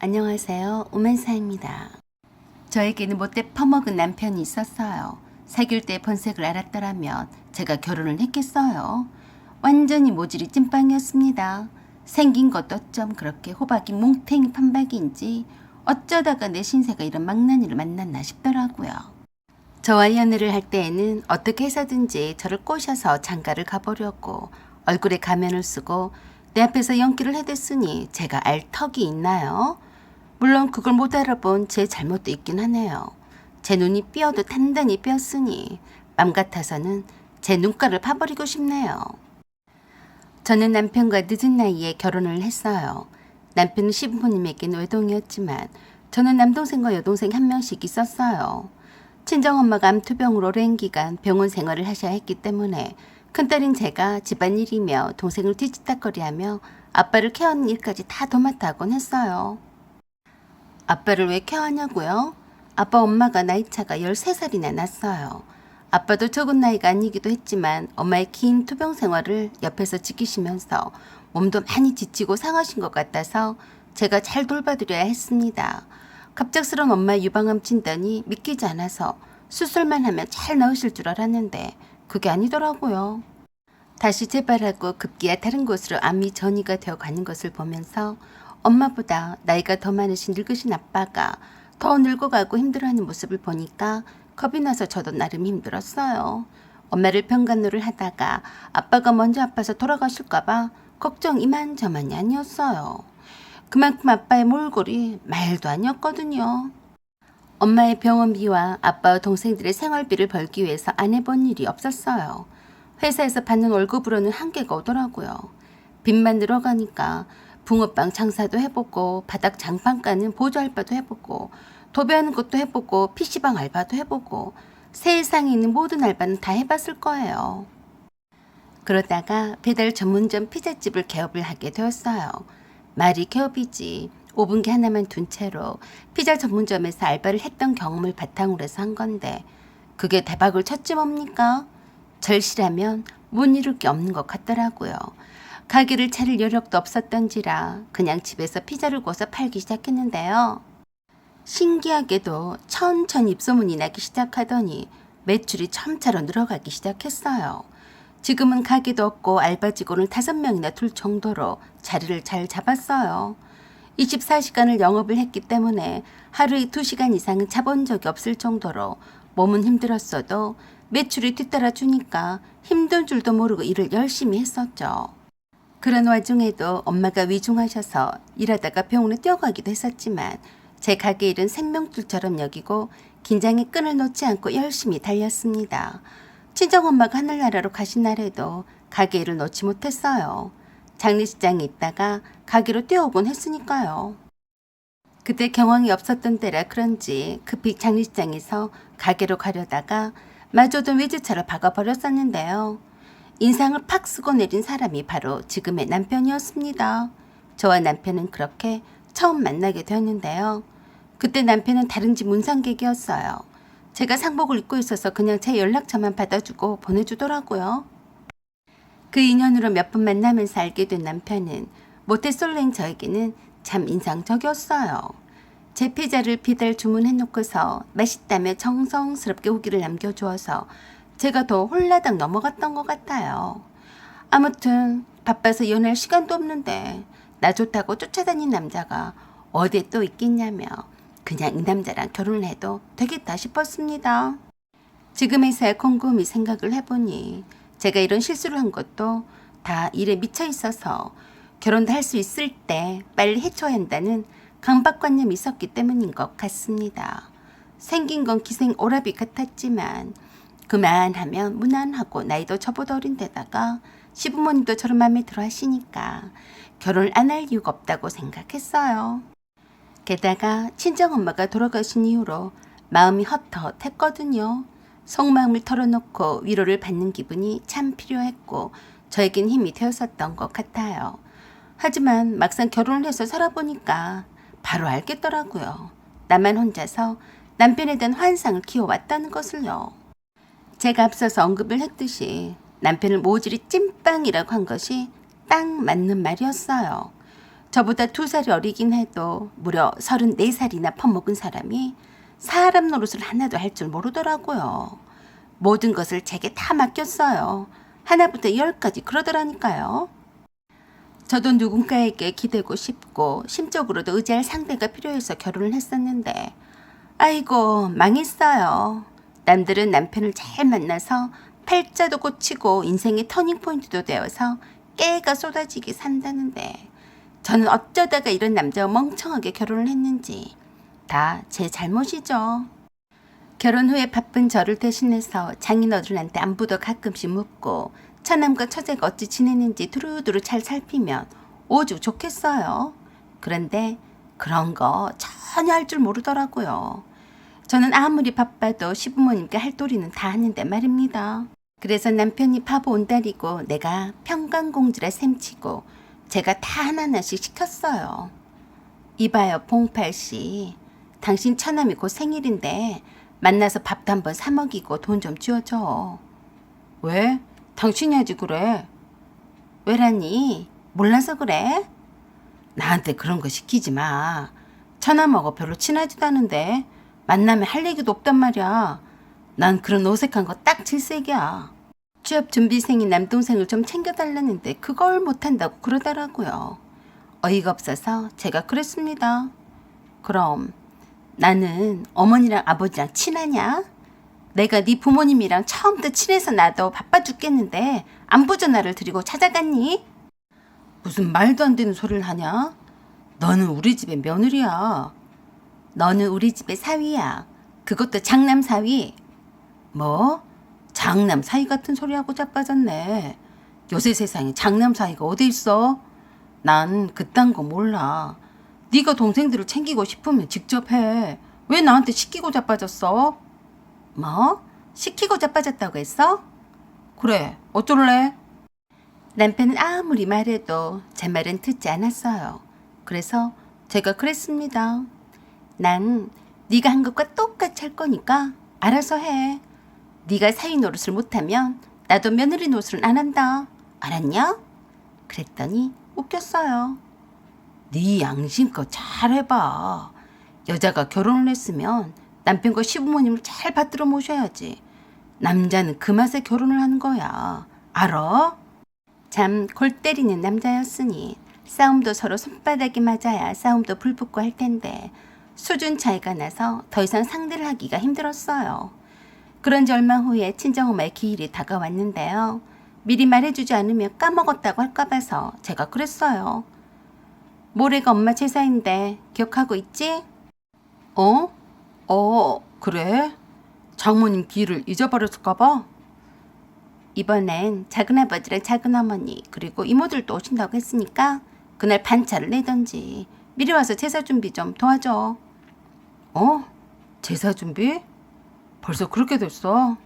안녕하세요. 오만사입니다. 저에게는 못돼 퍼먹은 남편이 있었어요. 사귈 때 본색을 알았더라면 제가 결혼을 했겠어요. 완전히 모질이 찐빵이었습니다. 생긴 것도 어쩜 그렇게 호박이 뭉탱이 판박인지 어쩌다가 내 신세가 이런 망나니를 만났나 싶더라고요. 저와 연애를 할 때에는 어떻게 해서든지 저를 꼬셔서 장가를 가보려고 얼굴에 가면을 쓰고 내 앞에서 연기를 해댔으니 제가 알 턱이 있나요? 물론 그걸 못 알아본 제 잘못도 있긴 하네요. 제 눈이 삐어도 단단히 삐었으니 맘 같아서는 제 눈가를 파버리고 싶네요. 저는 남편과 늦은 나이에 결혼을 했어요. 남편은 시부모님에게는 외동이었지만 저는 남동생과 여동생 한 명씩 있었어요. 친정엄마가 암투병으로 오랜 기간 병원 생활을 하셔야 했기 때문에 큰딸인 제가 집안일이며 동생을 뒤치다거리하며 아빠를 케어하는 일까지 다 도맡아 하곤 했어요. 아빠를 왜 케어하냐고요? 아빠 엄마가 나이차가 13살이나 났어요. 아빠도 적은 나이가 아니기도 했지만 엄마의 긴 투병 생활을 옆에서 지키시면서 몸도 많이 지치고 상하신 것 같아서 제가 잘 돌봐드려야 했습니다. 갑작스런 엄마 유방암 진단이 믿기지 않아서 수술만 하면 잘 나으실 줄 알았는데 그게 아니더라고요. 다시 재발하고 급기야 다른 곳으로 암이 전이가 되어 가는 것을 보면서 엄마보다 나이가 더 많으신 늙으신 아빠가 더 늙어가고 힘들어하는 모습을 보니까 겁이 나서 저도 나름 힘들었어요. 엄마를 병간호를 하다가 아빠가 먼저 아파서 돌아가실까봐 걱정 이만저만이 아니었어요. 그만큼 아빠의 몰골이 말도 아니었거든요. 엄마의 병원비와 아빠와 동생들의 생활비를 벌기 위해서 안 해본 일이 없었어요. 회사에서 받는 월급으로는 한계가 오더라고요. 빚만 늘어가니까 붕어빵 장사도 해보고 바닥 장판 까는 보조 알바도 해보고 도배하는 것도 해보고 PC방 알바도 해보고 세상에 있는 모든 알바는 다 해봤을 거예요. 그러다가 배달 전문점 피자집을 개업을 하게 되었어요. 말이 개업이지. 5분기 하나만 둔 채로 피자 전문점에서 알바를 했던 경험을 바탕으로 해서 한 건데 그게 대박을 쳤지 뭡니까? 절실하면 못 이룰 게 없는 것 같더라고요. 가게를 차릴 여력도 없었던지라 그냥 집에서 피자를 구워서 팔기 시작했는데요. 신기하게도 천천히 입소문이 나기 시작하더니 매출이 점차로 늘어가기 시작했어요. 지금은 가게도 없고 알바 직원을 5명이나 둘 정도로 자리를 잘 잡았어요. 24시간을 영업을 했기 때문에 하루에 2시간 이상은 자본 적이 없을 정도로 몸은 힘들었어도 매출이 뒤따라 주니까 힘든 줄도 모르고 일을 열심히 했었죠. 그런 와중에도 엄마가 위중하셔서 일하다가 병원에 뛰어가기도 했었지만 제 가게 일은 생명줄처럼 여기고 긴장의 끈을 놓지 않고 열심히 달렸습니다. 친정엄마가 하늘나라로 가신 날에도 가게 일을 놓지 못했어요. 장례식장에 있다가 가게로 뛰어오곤 했으니까요. 그때 경황이 없었던 때라 그런지 급히 장례식장에서 가게로 가려다가 마주오던 외제차를 박아버렸었는데요. 인상을 팍 쓰고 내린 사람이 바로 지금의 남편이었습니다. 저와 남편은 그렇게 처음 만나게 되었는데요. 그때 남편은 다른 집 문상객이었어요. 제가 상복을 입고 있어서 그냥 제 연락처만 받아주고 보내주더라고요. 그 인연으로 몇 번 만나면서 알게 된 남편은 모태솔로인 저에게는 참 인상적이었어요. 제 피자를 배달 주문해놓고서 맛있다며 정성스럽게 후기를 남겨주어서 제가 더 홀라당 넘어갔던 것 같아요. 아무튼 바빠서 연애할 시간도 없는데 나 좋다고 쫓아다닌 남자가 어디에 또 있겠냐며 그냥 이 남자랑 결혼을 해도 되겠다 싶었습니다. 지금에서야 곰곰이 생각을 해보니 제가 이런 실수를 한 것도 다 일에 미쳐 있어서 결혼도 할 수 있을 때 빨리 해쳐야 한다는 강박관념이 있었기 때문인 것 같습니다. 생긴 건 기생 오라비 같았지만 그만하면 무난하고 나이도 저보다 어린 데다가 시부모님도 저를 마음에 들어 하시니까 결혼을 안 할 이유가 없다고 생각했어요. 게다가 친정엄마가 돌아가신 이후로 마음이 헛헛했거든요. 속마음을 털어놓고 위로를 받는 기분이 참 필요했고 저에겐 힘이 되었었던 것 같아요. 하지만 막상 결혼을 해서 살아보니까 바로 알겠더라고요. 나만 혼자서 남편에 대한 환상을 키워왔다는 것을요. 제가 앞서서 언급을 했듯이 남편을 모질이 찐빵이라고 한 것이 딱 맞는 말이었어요. 저보다 2살이 어리긴 해도 무려 34살이나 퍼먹은 사람이 사람 노릇을 하나도 할 줄 모르더라고요. 모든 것을 제게 다 맡겼어요. 하나부터 10까지 그러더라니까요. 저도 누군가에게 기대고 싶고 심적으로도 의지할 상대가 필요해서 결혼을 했었는데 아이고 망했어요. 남들은 남편을 잘 만나서 팔자도 고치고 인생의 터닝포인트도 되어서 깨가 쏟아지게 산다는데 저는 어쩌다가 이런 남자와 멍청하게 결혼을 했는지 다 제 잘못이죠. 결혼 후에 바쁜 저를 대신해서 장인어른한테 안부도 가끔씩 묻고 처남과 처제가 어찌 지내는지 두루두루 잘 살피면 오죽 좋겠어요. 그런데 그런 거 전혀 할 줄 모르더라고요. 저는 아무리 바빠도 시부모님께 할 도리는 다 하는데 말입니다. 그래서 남편이 바보 온달이고 내가 평강공주라 셈치고 제가 다 하나하나씩 시켰어요. 이봐요 봉팔씨. 당신 처남이 곧 생일인데 만나서 밥도 한번 사 먹이고 돈 좀 쥐어줘. 왜? 당신이 하지 그래. 왜라니? 몰라서 그래? 나한테 그런 거 시키지 마. 처남하고 별로 친하지도 않은데 만나면 할 얘기도 없단 말이야. 난 그런 어색한 거 딱 질색이야. 취업 준비생인 남동생을 좀 챙겨달라는데 그걸 못한다고 그러더라고요. 어이가 없어서 제가 그랬습니다. 그럼 나는 어머니랑 아버지랑 친하냐? 내가 네 부모님이랑 처음부터 친해서 나도 바빠 죽겠는데 안부 전화를 드리고 찾아갔니? 무슨 말도 안 되는 소리를 하냐? 너는 우리 집의 며느리야. 너는 우리 집의 사위야. 그것도 장남 사위. 뭐? 장남 사위 같은 소리하고 자빠졌네. 요새 세상에 장남 사위가 어디 있어? 난 그딴 거 몰라. 네가 동생들을 챙기고 싶으면 직접 해. 왜 나한테 시키고 자빠졌어? 뭐? 시키고 자빠졌다고 했어? 그래, 어쩔래? 남편은 아무리 말해도 제 말은 듣지 않았어요. 그래서 제가 그랬습니다. 난 네가 한 것과 똑같이 할 거니까 알아서 해. 네가 사위 노릇을 못하면 나도 며느리 노릇을 안 한다. 알았냐? 그랬더니 웃겼어요. 네 양심껏 잘 해봐. 여자가 결혼을 했으면 남편과 시부모님을 잘 받들어 모셔야지. 남자는 그 맛에 결혼을 하는 거야. 알아? 참 골 때리는 남자였으니 싸움도 서로 손바닥이 맞아야 싸움도 불붙고 할 텐데 수준 차이가 나서 더 이상 상대를 하기가 힘들었어요. 그런 지 얼마 후에 친정엄마의 기일이 다가왔는데요. 미리 말해주지 않으면 까먹었다고 할까 봐서 제가 그랬어요. 모레가 엄마 제사인데 기억하고 있지? 그래? 장모님 기일을 잊어버렸을까 봐? 이번엔 작은아버지랑 작은어머니 그리고 이모들도 오신다고 했으니까 그날 반차를 내던지 미리 와서 제사 준비 좀 도와줘. 제사 준비? 벌써 그렇게 됐어?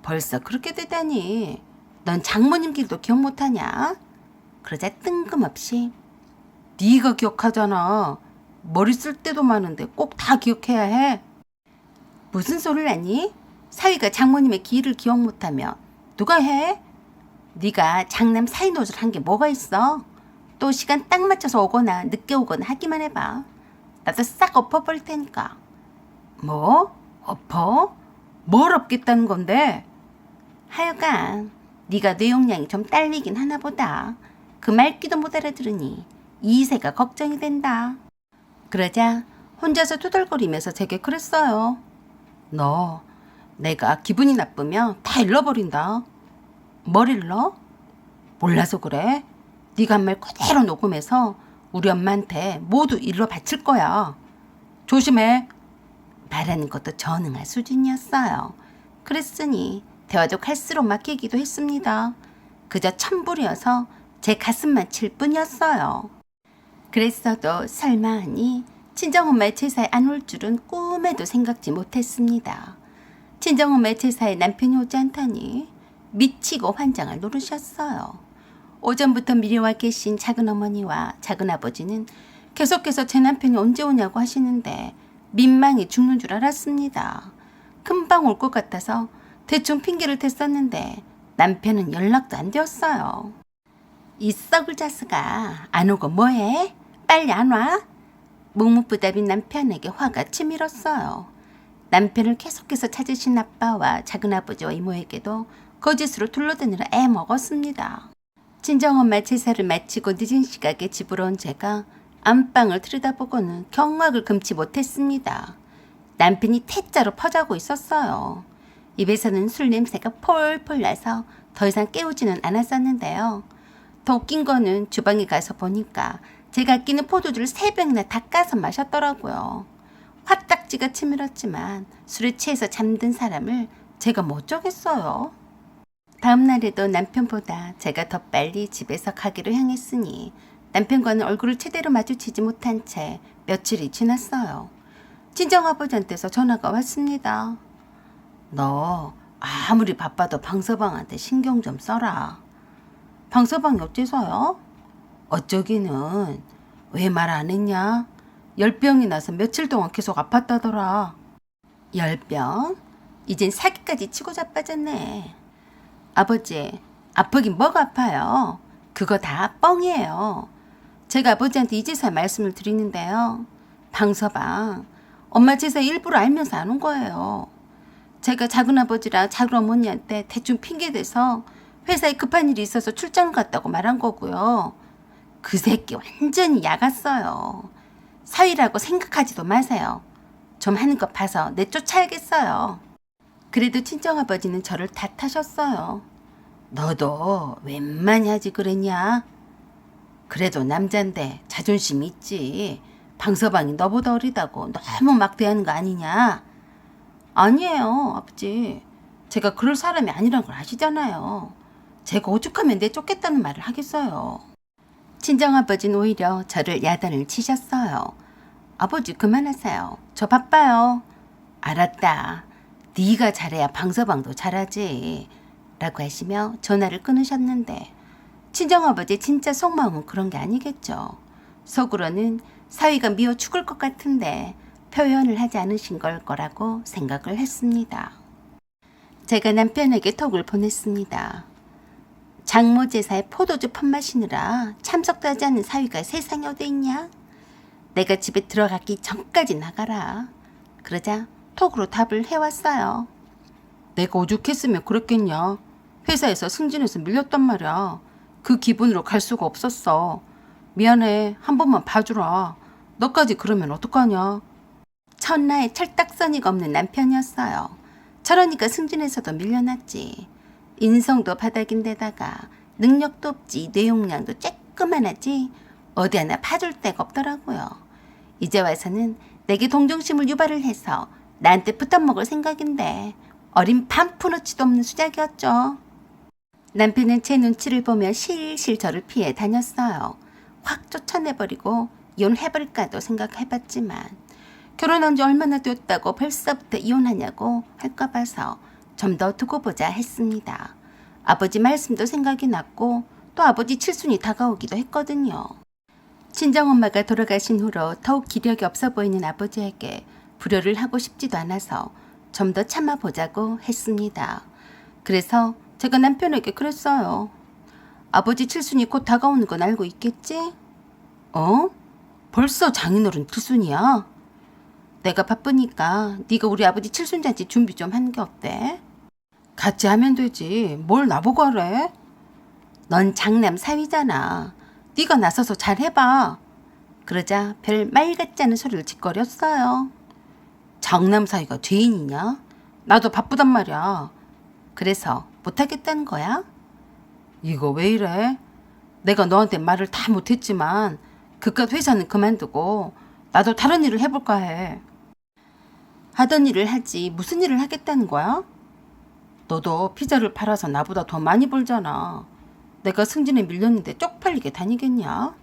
벌써 그렇게 되다니. 넌 장모님 길도 기억 못하냐? 그러자 뜬금없이 네가 기억하잖아. 머리 쓸 때도 많은데 꼭 다 기억해야 해. 무슨 소리를 하니? 사위가 장모님의 기일을 기억 못하면 누가 해? 네가 장남 사위 노릇을 한 게 뭐가 있어? 또 시간 딱 맞춰서 오거나 늦게 오거나 하기만 해봐. 나도 싹 엎어버릴 테니까. 뭐? 엎어? 뭘 엎겠다는 건데? 하여간 네가 뇌용량이 좀 딸리긴 하나 보다. 그 말귀도 못 알아들으니 이세가 걱정이 된다. 그러자 혼자서 투덜거리면서 제게 그랬어요. 너 내가 기분이 나쁘면 다 잃어버린다. 뭘 잃어? 몰라서 그래. 네가 한 말 그대로 녹음해서 우리 엄마한테 모두 일러 바칠 거야. 조심해. 말하는 것도 전응할 수준이었어요. 그랬으니 대화도 갈수록 막히기도 했습니다. 그저 천불이어서 제 가슴만 칠 뿐이었어요. 그랬어도 설마 하니 친정엄마의 제사에 안 올 줄은 꿈에도 생각지 못했습니다. 친정엄마의 제사에 남편이 오지 않다니 미치고 환장할 노릇이었어요. 오전부터 미리 와 계신 작은어머니와 작은아버지는 계속해서 제 남편이 언제 오냐고 하시는데 민망해 죽는 줄 알았습니다. 금방 올 것 같아서 대충 핑계를 댔었는데 남편은 연락도 안 되었어요. 이 썩을 자스가 안 오고 뭐해? 빨리 안 와? 묵묵부답인 남편에게 화가 치밀었어요. 남편을 계속해서 찾으신 아빠와 작은아버지와 이모에게도 거짓으로 둘러대느라 애먹었습니다. 친정엄마 제사를 마치고 늦은 시각에 집으로 온 제가 안방을 들여다보고는 경악을 금치 못했습니다. 남편이 태자로 퍼자고 있었어요. 입에서는 술 냄새가 폴폴 나서 더 이상 깨우지는 않았었는데요. 더 웃긴 거는 주방에 가서 보니까 제가 아끼는 포도주를 3병이나 다 까서 마셨더라고요. 화딱지가 치밀었지만 술에 취해서 잠든 사람을 제가 뭐 어쩌겠어요. 다음 날에도 남편보다 제가 더 빨리 집에서 가기로 향했으니 남편과는 얼굴을 제대로 마주치지 못한 채 며칠이 지났어요. 친정아버지한테서 전화가 왔습니다. 너 아무리 바빠도 방서방한테 신경 좀 써라. 방서방이 어째서요? 어쩌기는 왜 말 안 했냐? 열병이 나서 며칠 동안 계속 아팠다더라. 열병? 이젠 사기까지 치고 자빠졌네. 아버지, 아프긴 뭐가 아파요? 그거 다 뻥이에요. 제가 아버지한테 이제서야 말씀을 드리는데요. 방서방, 엄마 제사 일부러 알면서 안 온 거예요. 제가 작은아버지랑 작은어머니한테 대충 핑계대서 회사에 급한 일이 있어서 출장을 갔다고 말한 거고요. 그 새끼 완전히 야갔어요. 사위라고 생각하지도 마세요. 좀 하는 것 봐서 내쫓아야겠어요. 그래도 친정아버지는 저를 탓하셨어요. 너도 웬만히 하지 그랬냐? 그래도 남잔데 자존심 있지. 방서방이 너보다 어리다고 너무 막 대하는 거 아니냐? 아니에요, 아버지. 제가 그럴 사람이 아니란 걸 아시잖아요. 제가 오죽하면 내쫓겠다는 말을 하겠어요. 친정아버지는 오히려 저를 야단을 치셨어요. 아버지 그만하세요. 저 바빠요. 알았다. 네가 잘해야 방서방도 잘하지. 라고 하시며 전화를 끊으셨는데 친정아버지 진짜 속마음은 그런 게 아니겠죠. 속으로는 사위가 미워 죽을 것 같은데 표현을 하지 않으신 걸 거라고 생각을 했습니다. 제가 남편에게 톡을 보냈습니다. 장모 제사에 포도주 펀마시느라 참석도 하지 않은 사위가 세상에 어디 있냐? 내가 집에 들어가기 전까지 나가라. 그러자 톡으로 답을 해왔어요. 내가 오죽했으면 그랬겠냐. 회사에서 승진해서 밀렸단 말이야. 그 기분으로 갈 수가 없었어. 미안해. 한 번만 봐주라. 너까지 그러면 어떡하냐. 천하에 철딱서니가 없는 남편이었어요. 저러니까 승진해서도 밀려났지. 인성도 바닥인데다가 능력도 없지. 뇌용량도 쬐끄만하지. 어디 하나 봐줄 데가 없더라고요. 이제 와서는 내게 동정심을 유발을 해서 나한테 붙어먹을 생각인데 어린 반푼어치도 없는 수작이었죠. 남편은 제 눈치를 보며 실실 저를 피해 다녔어요. 확 쫓아내버리고 이혼해버릴까도 생각해봤지만 결혼한 지 얼마나 됐다고 벌써부터 이혼하냐고 할까 봐서 좀 더 두고 보자 했습니다. 아버지 말씀도 생각이 났고 또 아버지 칠순이 다가오기도 했거든요. 친정엄마가 돌아가신 후로 더욱 기력이 없어 보이는 아버지에게 불효를 하고 싶지도 않아서 좀 더 참아보자고 했습니다. 그래서 제가 남편에게 그랬어요. 아버지 칠순이 곧 다가오는 건 알고 있겠지? 어? 벌써 장인어른 칠순이야? 내가 바쁘니까 네가 우리 아버지 칠순잔치 준비 좀 하는 게 어때? 같이 하면 되지. 뭘 나보고 하래? 넌 장남 사위잖아. 네가 나서서 잘 해봐. 그러자 별 말 같지 않은 소리를 짓거렸어요. 장남 사위가 죄인이냐? 나도 바쁘단 말이야. 그래서 못하겠다는 거야? 이거 왜 이래? 내가 너한테 말을 다 못했지만 그깟 회사는 그만두고 나도 다른 일을 해볼까 해. 하던 일을 하지 무슨 일을 하겠다는 거야? 너도 피자를 팔아서 나보다 더 많이 벌잖아. 내가 승진에 밀렸는데 쪽팔리게 다니겠냐?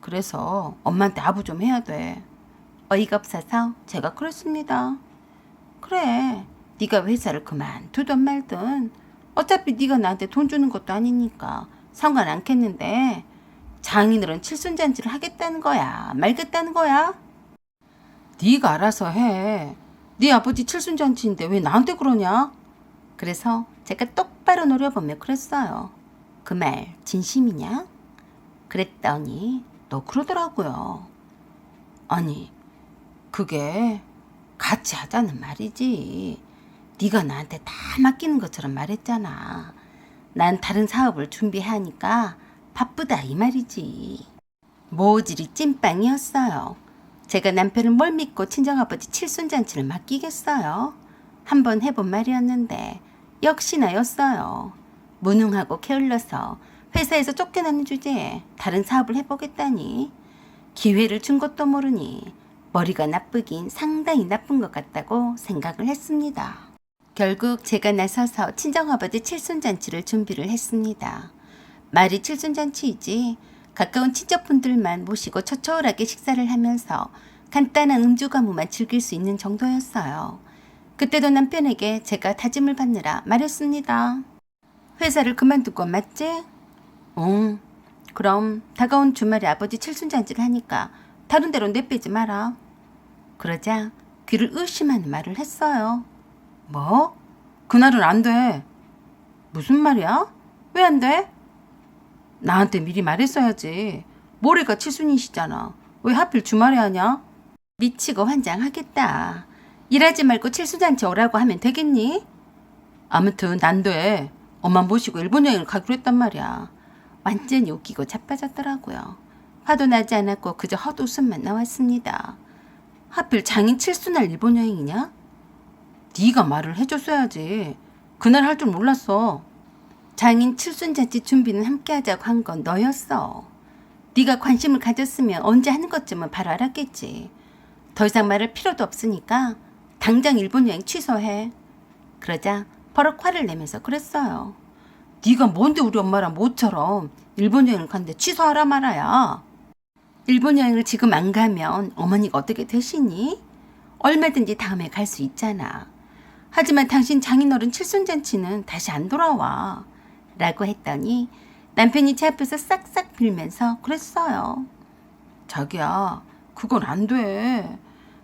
그래서 엄마한테 아부 좀 해야 돼. 어이가 없어서 제가 그랬습니다. 그래, 네가 회사를 그만두든 말든 어차피 네가 나한테 돈 주는 것도 아니니까 상관 않겠는데 장인어른 칠순잔치를 하겠다는 거야? 말겠다는 거야? 네가 알아서 해. 네 아버지 칠순잔치인데 왜 나한테 그러냐? 그래서 제가 똑바로 노려보며 그랬어요. 그 말 진심이냐? 그랬더니 또 그러더라고요. 아니, 그게 같이 하자는 말이지. 네가 나한테 다 맡기는 것처럼 말했잖아. 난 다른 사업을 준비하니까 바쁘다 이 말이지. 모질이 찐빵이었어요. 제가 남편을 뭘 믿고 친정아버지 칠순잔치를 맡기겠어요. 한번 해본 말이었는데 역시나였어요. 무능하고 게을러서 회사에서 쫓겨나는 주제에 다른 사업을 해보겠다니 기회를 준 것도 모르니 머리가 나쁘긴 상당히 나쁜 것 같다고 생각을 했습니다. 결국 제가 나서서 친정아버지 칠순잔치를 준비를 했습니다. 말이 칠순잔치이지 가까운 친척분들만 모시고 처처하게 식사를 하면서 간단한 음주가무만 즐길 수 있는 정도였어요. 그때도 남편에게 제가 다짐을 받느라 말했습니다. 회사를 그만둘 건 맞지? 응. 그럼 다가온 주말에 아버지 칠순잔치를 하니까 다른 데로 내빼지 마라. 그러자 귀를 의심하는 말을 했어요. 뭐? 그날은 안 돼. 무슨 말이야? 왜 안 돼? 나한테 미리 말했어야지. 모레가 칠순이시잖아. 왜 하필 주말에 하냐? 미치고 환장하겠다. 일하지 말고 칠순잔치 오라고 하면 되겠니? 아무튼 안 돼. 엄마 모시고 일본 여행을 가기로 했단 말이야. 완전히 웃기고 자빠졌더라고요. 화도 나지 않았고 그저 헛웃음만 나왔습니다. 하필 장인 칠순날 일본 여행이냐? 네가 말을 해줬어야지. 그날 할 줄 몰랐어. 장인 칠순잔치 준비는 함께 하자고 한 건 너였어. 네가 관심을 가졌으면 언제 하는 것쯤은 바로 알았겠지. 더 이상 말할 필요도 없으니까 당장 일본 여행 취소해. 그러자 버럭 화를 내면서 그랬어요. 네가 뭔데 우리 엄마랑 모처럼 일본 여행을 갔는데 취소하라 말아야. 일본 여행을 지금 안 가면 어머니가 어떻게 되시니? 얼마든지 다음에 갈 수 있잖아. 하지만 당신 장인어른 칠순잔치는 다시 안 돌아와. 라고 했더니 남편이 제 앞에서 싹싹 빌면서 그랬어요. 자기야, 그건 안 돼.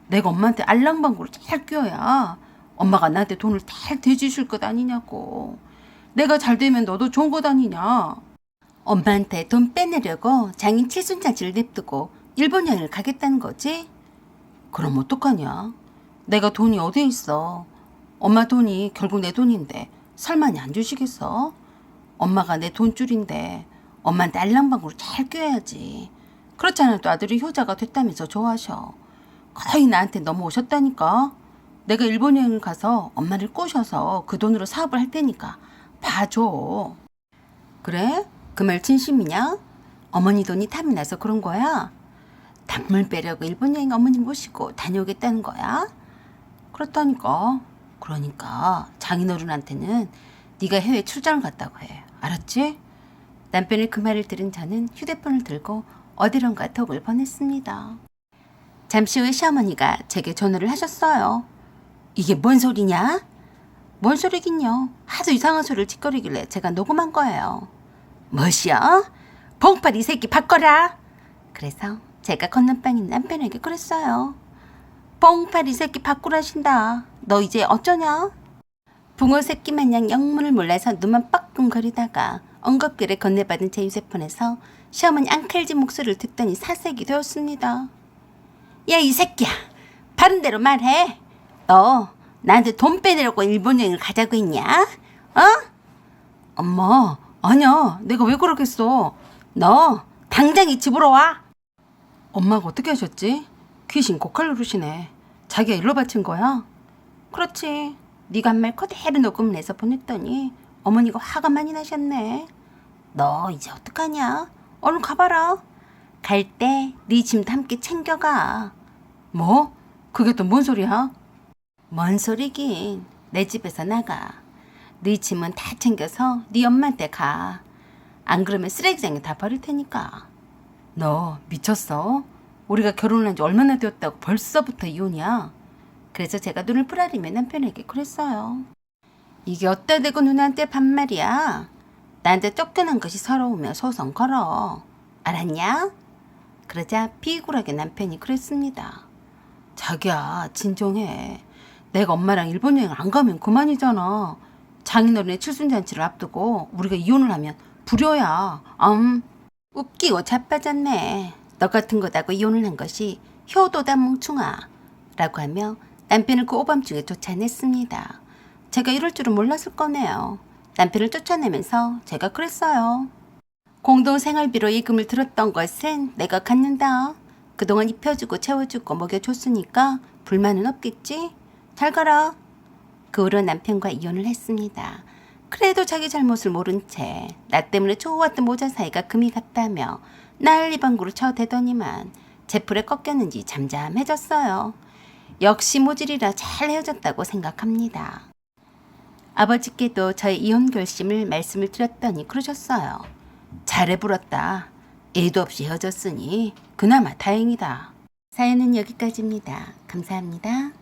내가 엄마한테 알랑방구를 잘 껴야 엄마가 나한테 돈을 잘 대주실 것 아니냐고. 내가 잘 되면 너도 좋은 것 아니냐. 엄마한테 돈 빼내려고 장인 칠순잔치를 냅두고 일본 여행을 가겠다는 거지? 그럼 어떡하냐? 내가 돈이 어디에 있어? 엄마 돈이 결국 내 돈인데 설마니 안 주시겠어? 엄마가 내 돈줄인데 엄마한테 알랑방구를 잘 껴야지. 그렇지 않아도 아들이 효자가 됐다면서 좋아하셔. 거의 나한테 넘어오셨다니까. 내가 일본 여행을 가서 엄마를 꼬셔서 그 돈으로 사업을 할 테니까 봐줘. 그래? 그 말 진심이냐? 어머니 돈이 탐이 나서 그런 거야? 단물 빼려고 일본 여행 어머니 모시고 다녀오겠다는 거야? 그렇다니까. 그러니까 장인어른한테는 네가 해외 출장을 갔다고 해. 알았지? 남편의 그 말을 들은 저는 휴대폰을 들고 어디론가 톡을 보냈습니다. 잠시 후에 시어머니가 제게 전화를 하셨어요. 이게 뭔 소리냐? 뭔 소리긴요. 하도 이상한 소리를 짓거리길래 제가 녹음한 거예요. 뭐시여? 봉팔 이 새끼 바꿔라. 그래서 제가 건넌방인 남편에게 그랬어요. 봉팔 이 새끼 바꾸라신다. 너 이제 어쩌냐? 붕어 새끼 마냥 영문을 몰라서 눈만 뻐끔거리다가 엉겁결에 건네받은 제 휴대폰에서 시어머니 앙칼진 목소리를 듣더니 사색이 되었습니다. 야, 이 새끼야. 바른 대로 말해. 너 나한테 돈 빼내려고 일본 여행을 가자고 했냐? 어? 엄마, 아니야. 내가 왜 그러겠어. 너 당장 이 집으로 와. 엄마가 어떻게 하셨지? 귀신 고칼 누르시네. 자기가 일로 바친 거야? 그렇지. 네가 한 말 그대로 녹음을 해서 보냈더니 어머니가 화가 많이 나셨네. 너 이제 어떡하냐? 얼른 가봐라. 갈 때 네 짐도 함께 챙겨가. 뭐? 그게 또 뭔 소리야? 뭔 소리긴. 내 집에서 나가. 네 짐은 다 챙겨서 네 엄마한테 가. 안 그러면 쓰레기장에 다 버릴 테니까. 너 미쳤어? 우리가 결혼한 지 얼마나 되었다고 벌써부터 이혼이야? 그래서 제가 눈을 뿌라리며 남편에게 그랬어요. 이게 어따 대고 누나한테 반말이야. 나한테 쫓겨난 것이 서러우며 소송 걸어. 알았냐? 그러자 비굴하게 남편이 그랬습니다. 자기야, 진정해. 내가 엄마랑 일본 여행 안 가면 그만이잖아. 장인어른의 칠순잔치를 앞두고 우리가 이혼을 하면 불효야. 웃기고 자빠졌네. 너 같은 거다고 이혼을 한 것이 효도다 멍충아. 라고 하며 남편을 그 오밤중에 쫓아냈습니다. 제가 이럴 줄은 몰랐을 거네요. 남편을 쫓아내면서 제가 그랬어요. 공동생활비로 예금을 들었던 것은 내가 갖는다. 그동안 입혀주고 채워주고 먹여줬으니까 불만은 없겠지? 잘 가라. 그 후로 남편과 이혼을 했습니다. 그래도 자기 잘못을 모른 채 나 때문에 좋았던 모자 사이가 금이 갔다며 난리방구로 쳐대더니만 제 풀에 꺾였는지 잠잠해졌어요. 역시 모질이라 잘 헤어졌다고 생각합니다. 아버지께도 저의 이혼 결심을 말씀을 드렸더니 그러셨어요. 잘해 불었다. 애도 없이 헤어졌으니 그나마 다행이다. 사연은 여기까지입니다. 감사합니다.